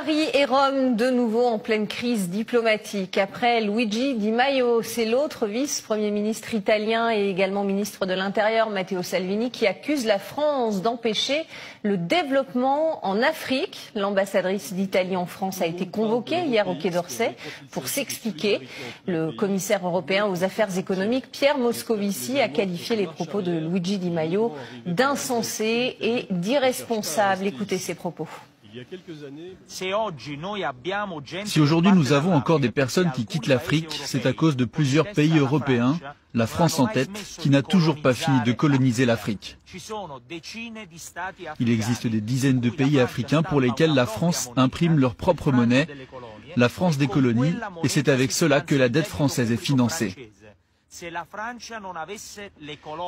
Paris et Rome, de nouveau en pleine crise diplomatique. Après Luigi Di Maio, c'est l'autre vice-premier ministre italien et également ministre de l'Intérieur, Matteo Salvini, qui accuse la France d'empêcher le développement en Afrique. L'ambassadrice d'Italie en France a été convoquée hier au Quai d'Orsay pour s'expliquer. Le commissaire européen aux affaires économiques, Pierre Moscovici, a qualifié les propos de Luigi Di Maio d'insensés et d'irresponsables. Écoutez ses propos. Si aujourd'hui nous avons encore des personnes qui quittent l'Afrique, c'est à cause de plusieurs pays européens, la France en tête, qui n'a toujours pas fini de coloniser l'Afrique. Il existe des dizaines de pays africains pour lesquels la France imprime leur propre monnaie, la France des colonies, et c'est avec cela que la dette française est financée.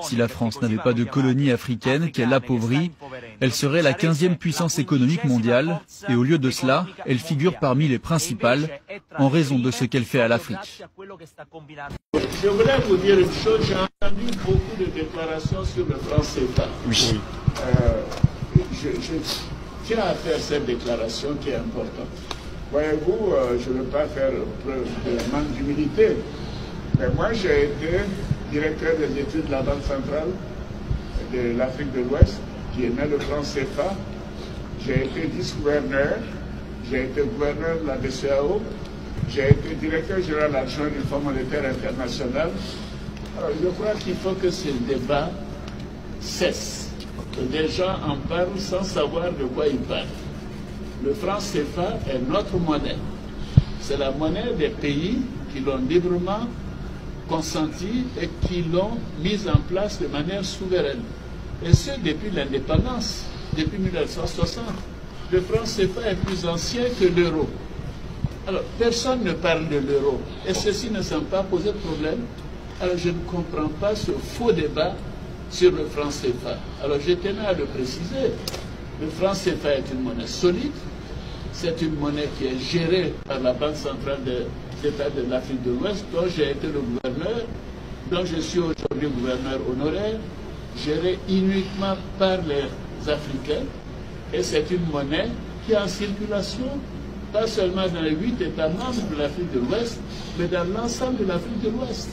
Si la France n'avait pas de colonies africaines qu'elle appauvrit, elle serait la 15e puissance économique mondiale et au lieu de cela, elle figure parmi les principales en raison de ce qu'elle fait à l'Afrique. Je voulais vous dire une chose, j'ai entendu beaucoup de déclarations sur le franc CFA. Oui. Je tiens à faire cette déclaration qui est importante. Voyez-vous, je ne veux pas faire preuve de manque d'humilité. Mais moi, j'ai été directeur des études de la Banque centrale de l'Afrique de l'Ouest, qui émet le franc CFA. J'ai été vice-gouverneur, j'ai été gouverneur de la BCEAO, j'ai été directeur général adjoint du Fonds monétaire international. Alors, je crois qu'il faut que ce débat cesse, que des gens en parlent sans savoir de quoi ils parlent. Le franc CFA est notre monnaie. C'est la monnaie des pays qui l'ont librement consenti et qui l'ont mise en place de manière souveraine. Et ce, depuis l'indépendance, depuis 1960. Le franc CFA est plus ancien que l'euro. Alors, personne ne parle de l'euro. Et ceci ne semble pas poser de problème. Alors, je ne comprends pas ce faux débat sur le franc CFA. Alors, je tenais à le préciser. Le franc CFA est une monnaie solide. C'est une monnaie qui est gérée par la Banque centrale des États de l'Afrique de l'Ouest, dont j'ai été le gouverneur, dont je suis aujourd'hui gouverneur honoraire, gérée uniquement par les Africains. Et c'est une monnaie qui est en circulation, pas seulement dans les 8 États membres de l'Afrique de l'Ouest, mais dans l'ensemble de l'Afrique de l'Ouest.